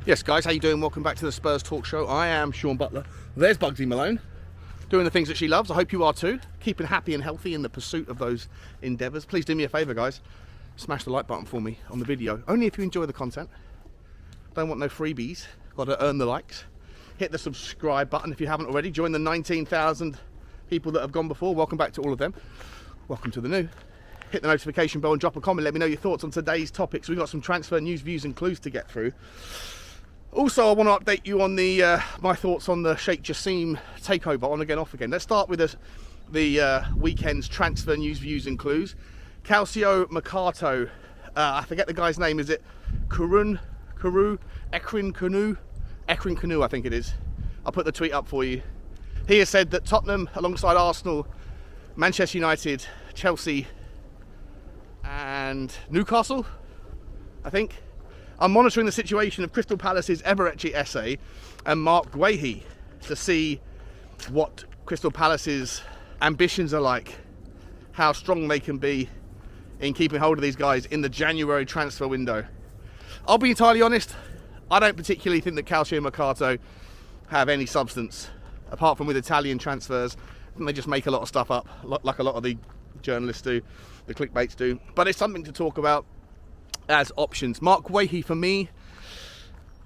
Yes, guys, how you doing? Welcome back to the Spurs Talk Show. I am Sean Butler. There's Bugsy Malone, doing the things that she loves. I hope you are too. Keeping happy and healthy in the pursuit of those endeavours. Please do me a favour, guys. Smash the like button for me on the video. Only if you enjoy the content. Don't want no freebies. Got to earn the likes. Hit the subscribe button if you haven't already. Join the 19,000 people that have gone before. Welcome back to all of them. Welcome to the new. Hit the notification bell and drop a comment. Let me know your thoughts on today's topics. We've got some transfer news, views and clues to get through. Also, I want to update you on the my thoughts on the Sheikh Jassim takeover, on again, off again. Let's start with the weekend's transfer news, views and clues. Calcio Mercato, I forget the guy's name, is it Ekrin Kanu, I think it is. I'll put the tweet up for you. He has said that Tottenham, alongside Arsenal, Manchester United, Chelsea and Newcastle, I think, I'm monitoring the situation of Crystal Palace's Eberechi EZE and Marc GUEHI to see what Crystal Palace's ambitions are like, how strong they can be in keeping hold of these guys in the January transfer window. I'll be entirely honest, I don't particularly think that Calcio Mercato have any substance, apart from with Italian transfers. I think they just make a lot of stuff up, like a lot of the journalists do, the clickbaits do. But it's something to talk about as options. Marc GUEHI, for me,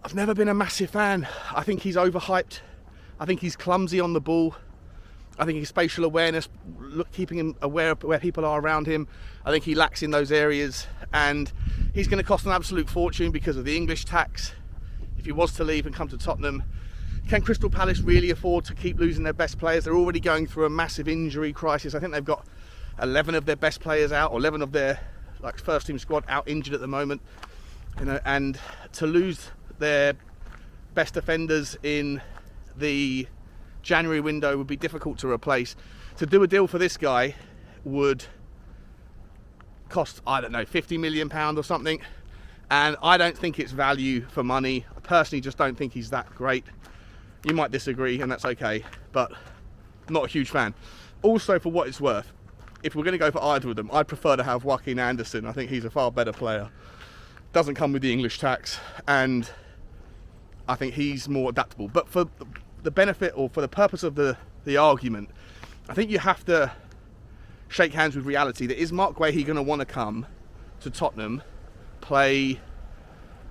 I've never been a massive fan. I think he's overhyped. I think he's clumsy on the ball. I think his spatial awareness, keeping him aware of where people are around him, I think he lacks in those areas, and he's going to cost an absolute fortune because of the English tax if he was to leave and come to Tottenham. Can Crystal Palace really afford to keep losing their best players? They're already going through a massive injury crisis. I think they've got 11 of their best players out, or 11 of their first team squad out injured at the moment, you know, and to lose their best defenders in the January window would be difficult to replace. To do a deal for this guy would cost, I don't know, £50 million or something, and I don't think it's value for money. I personally just don't think he's that great. You might disagree, and that's okay, but I'm not a huge fan. Also, for what it's worth, if we're going to go for either of them, I'd prefer to have Joaquin Anderson. I think he's a far better player. Doesn't come with the English tax, and I think he's more adaptable. But for the benefit, or for the purpose of the argument, I think you have to shake hands with reality. That is Marc GUEHI going to want to come to Tottenham, play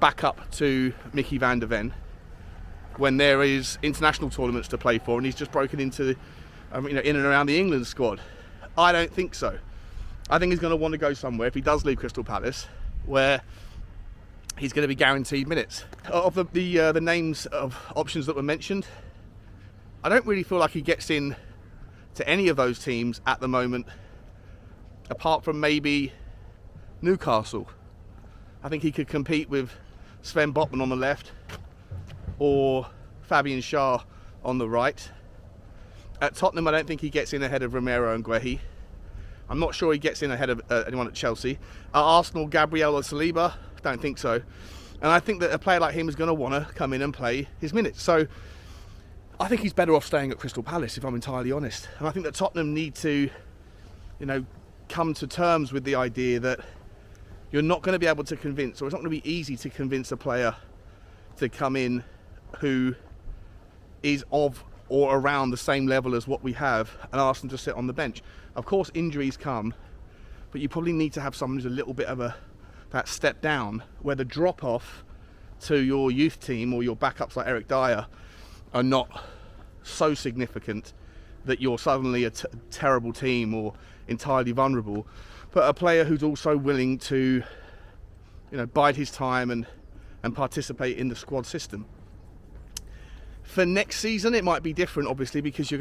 back up to Mickey van der Ven when there is international tournaments to play for, and he's just broken into in and around the England squad? I don't think so. I think he's going to want to go somewhere, if he does leave Crystal Palace, where he's going to be guaranteed minutes. Of the names of options that were mentioned, I don't really feel like he gets in to any of those teams at the moment, apart from maybe Newcastle. I think he could compete with Sven Botman on the left or Fabian Schär on the right. At Tottenham, I don't think he gets in ahead of Romero and GUEHI. I'm not sure he gets in ahead of anyone at Chelsea. At Arsenal, Gabriel or Saliba, don't think so. And I think that a player like him is going to want to come in and play his minutes. So I think he's better off staying at Crystal Palace, if I'm entirely honest. And I think that Tottenham need to, come to terms with the idea that you're not going to be able to convince, or it's not going to be easy to convince a player to come in who is of or around the same level as what we have, and ask them to sit on the bench. Of course, injuries come, but you probably need to have someone who's a little bit of that step down, where the drop off to your youth team or your backups like Eric Dyer are not so significant that you're suddenly a terrible team or entirely vulnerable, but a player who's also willing to, bide his time and participate in the squad system. For next season, it might be different, obviously, because you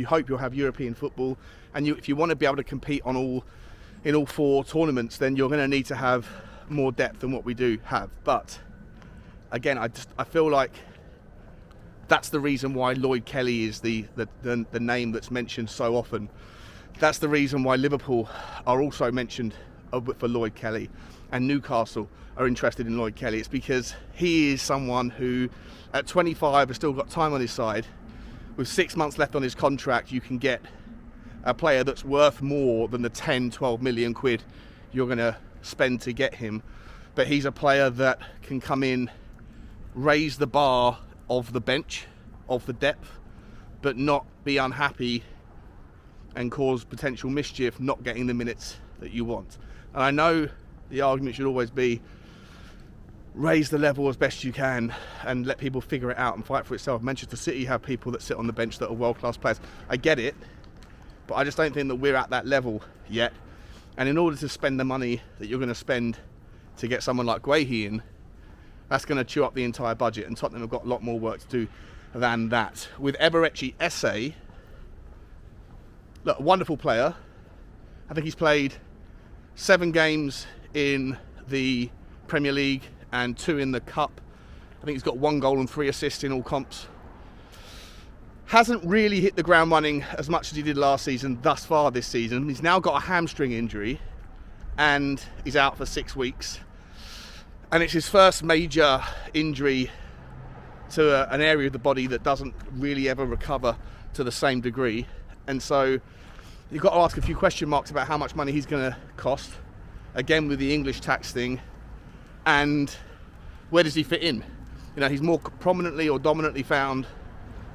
hope you'll have European football, and if you want to be able to compete in all four tournaments, then you're going to need to have more depth than what we do have. But again, I feel like that's the reason why Lloyd Kelly is the name that's mentioned so often. That's the reason why Liverpool are also mentioned for Lloyd Kelly, and Newcastle are interested in Lloyd Kelly. It's because he is someone who, at 25, has still got time on his side. With 6 months left on his contract, you can get a player that's worth more than the 10-12 million quid you're going to spend to get him. But he's a player that can come in raise the bar of the bench, of the depth, but not be unhappy and cause potential mischief not getting the minutes that you want. And I know the argument should always be raise the level as best you can and let people figure it out and fight for itself. Manchester City have people that sit on the bench that are world-class players. I get it, but I just don't think that we're at that level yet. And in order to spend the money that you're going to spend to get someone like GUEHI in, that's going to chew up the entire budget, and Tottenham have got a lot more work to do than that. With Eberechi, EZE, look, a wonderful player. I think he's played 7 games in the Premier League and 2 in the Cup. I think he's got 1 goal and 3 assists in all comps. Hasn't really hit the ground running as much as he did last season thus far this season. He's now got a hamstring injury and he's out for 6 weeks. And it's his first major injury to an area of the body that doesn't really ever recover to the same degree. And so you've got to ask a few question marks about how much money he's going to cost. Again, with the English tax thing. And where does he fit in? You know, he's more prominently or dominantly found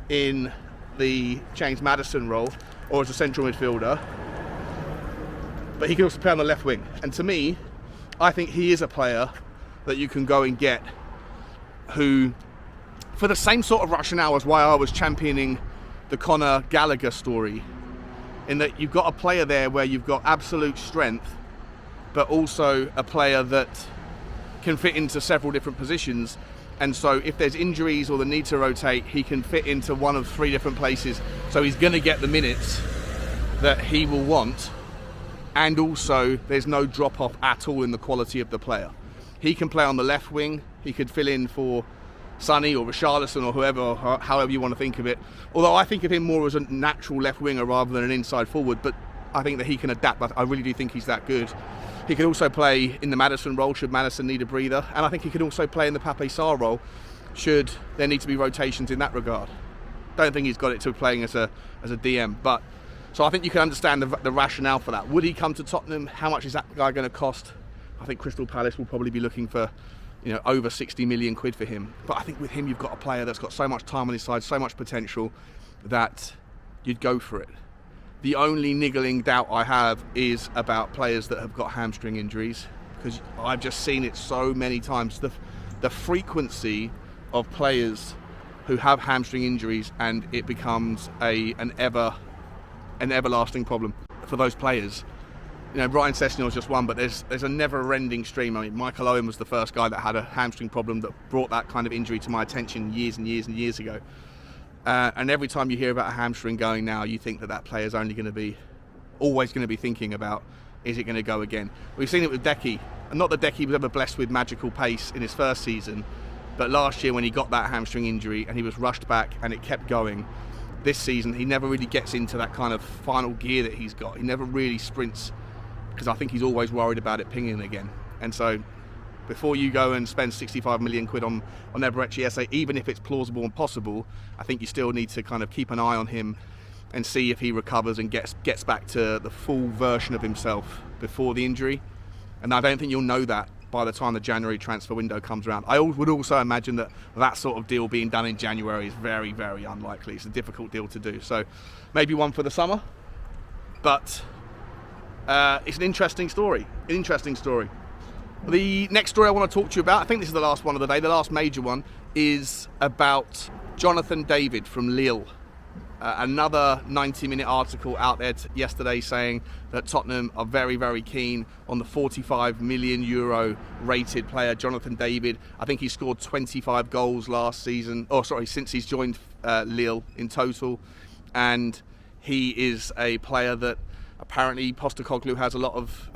in the James Maddison role or as a central midfielder. But he can also play on the left wing. And to me, I think he is a player that you can go and get who, for the same sort of rationale as why I was championing the Conor Gallagher story, in that you've got a player there where you've got absolute strength, but also a player that can fit into several different positions. And so if there's injuries or the need to rotate, he can fit into one of 3 different places. So he's going to get the minutes that he will want. And also there's no drop off at all in the quality of the player. He can play on the left wing. He could fill in for Sonny or Richarlison or whoever, or however you want to think of it. Although I think of him more as a natural left winger rather than an inside forward. But I think that he can adapt. I really do think he's that good. He could also play in the Maddison role should Maddison need a breather. And I think he could also play in the Pape Sarr role should there need to be rotations in that regard. Don't think he's got it to playing as a DM. But so I think you can understand the rationale for that. Would he come to Tottenham? How much is that guy going to cost? I think Crystal Palace will probably be looking for, you know, over 60 million quid for him. But I think with him you've got a player that's got so much time on his side, so much potential, that you'd go for it. The only niggling doubt I have is about players that have got hamstring injuries, because I've just seen it so many times. The frequency of players who have hamstring injuries, and it becomes an everlasting problem for those players. You know, Ryan Sessegnon is just one, but there's a never-ending stream. I mean, Michael Owen was the first guy that had a hamstring problem that brought that kind of injury to my attention years and years and years ago. And every time you hear about a hamstring going now, you think that player's only going to be, always going to be thinking about, is it going to go again? We've seen it with GUEHI, and not that GUEHI was ever blessed with magical pace in his first season, but last year when he got that hamstring injury and he was rushed back and it kept going, this season he never really gets into that kind of final gear that he's got. He never really sprints, because I think he's always worried about it pinging again. And so before you go and spend 65 million quid on Eberechi EZE, even if it's plausible and possible, I think you still need to kind of keep an eye on him and see if he recovers and gets back to the full version of himself before the injury. And I don't think you'll know that by the time the January transfer window comes around. I would also imagine that sort of deal being done in January is very, very unlikely. It's a difficult deal to do. So maybe one for the summer, but it's an interesting story. The next story I want to talk to you about, I think this is the last one of the day, the last major one, is about Jonathan David from Lille. Another 90-minute article out there yesterday saying that Tottenham are very, very keen on the 45 million euro rated player Jonathan David. I think he scored 25 goals since he's joined Lille in total. And he is a player that apparently Postecoglou has a lot of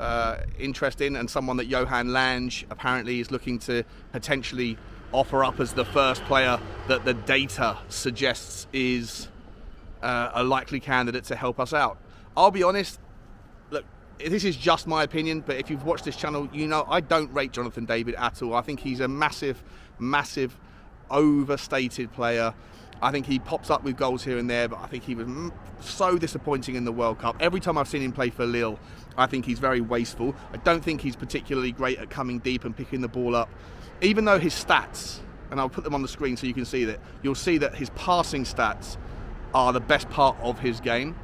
interest in, and someone that Johan Lange apparently is looking to potentially offer up as the first player that the data suggests is a likely candidate to help us out. I'll be honest, look, this is just my opinion, but if you've watched this channel, you know I don't rate Jonathan David at all. I think he's a massive, massive overstated player. I think he pops up with goals here and there, but I think he was so disappointing in the World Cup. Every time I've seen him play for Lille, I think he's very wasteful. I don't think he's particularly great at coming deep and picking the ball up. Even though his stats and I'll put them on the screen so you can see that. You'll see that his passing stats are the best part of his game.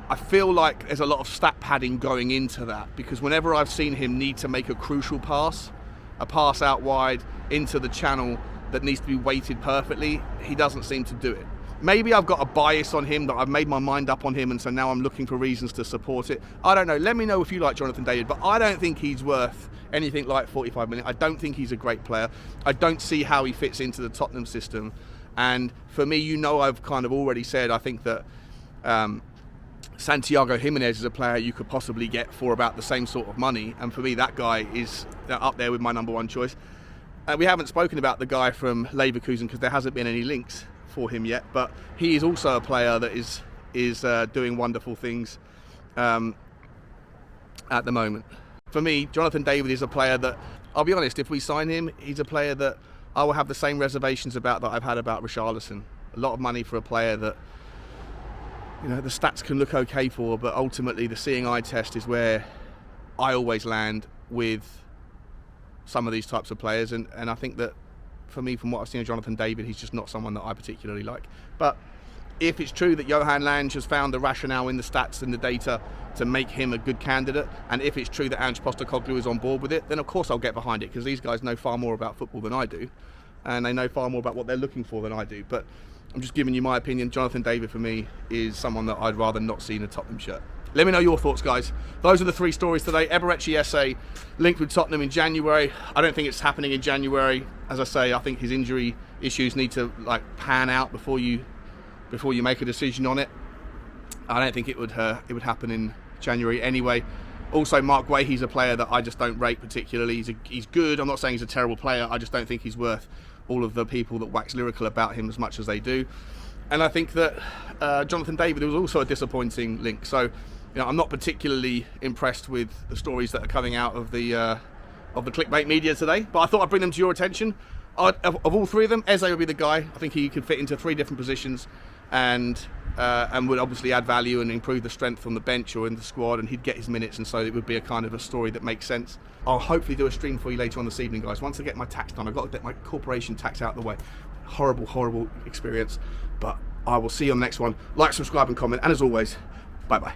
I feel like there's a lot of stat padding going into that, because whenever I've seen him need to make a crucial pass, a pass out wide into the channel that needs to be weighted perfectly, he doesn't seem to do it. Maybe I've got a bias on him, that I've made my mind up on him, and so now I'm looking for reasons to support it. I don't know. Let me know if you like Jonathan David, but I don't think he's worth anything like 45 million. I don't think he's a great player. I don't see how he fits into the Tottenham system. And for me, I've kind of already said, I think that Santiago Jimenez is a player you could possibly get for about the same sort of money. And for me, that guy is up there with my number one choice. We haven't spoken about the guy from Leverkusen because there hasn't been any links for him yet, but he is also a player that is doing wonderful things at the moment. For me, Jonathan David is a player that, I'll be honest, if we sign him, he's a player that I will have the same reservations about that I've had about Richarlison. A lot of money for a player that, you know, the stats can look okay for, but ultimately the seeing eye test is where I always land with some of these types of players, and I think that for me, from what I've seen of Jonathan David, he's just not someone that I particularly like. But if it's true that Johan Lange has found the rationale in the stats and the data to make him a good candidate, and if it's true that Ange Postecoglou is on board with it, then of course I'll get behind it, because these guys know far more about football than I do, and they know far more about what they're looking for than I do. But I'm just giving you my opinion. Jonathan David, for me, is someone that I'd rather not see in a Tottenham shirt. Let me know your thoughts, guys. Those are the three stories today. Eberechi EZE linked with Tottenham in January. I don't think it's happening in January. As I say, I think his injury issues need to pan out before you make a decision on it. I don't think it would happen in January anyway. Also, Marc GUEHI's a player that I just don't rate particularly. He's good. I'm not saying he's a terrible player. I just don't think he's worth all of the people that wax lyrical about him as much as they do. And I think that Jonathan David was also a disappointing link. So, you know, I'm not particularly impressed with the stories that are coming out of the clickbait media today, but I thought I'd bring them to your attention. Of all three of them, EZE would be the guy. I think he could fit into three different positions, and would obviously add value and improve the strength on the bench or in the squad, and he'd get his minutes, and so it would be a kind of a story that makes sense. I'll hopefully do a stream for you later on this evening, guys. Once I get my tax done, I've got to get my corporation tax out of the way. Horrible experience, but I will see you on the next one. Like, subscribe and comment, and as always, bye bye.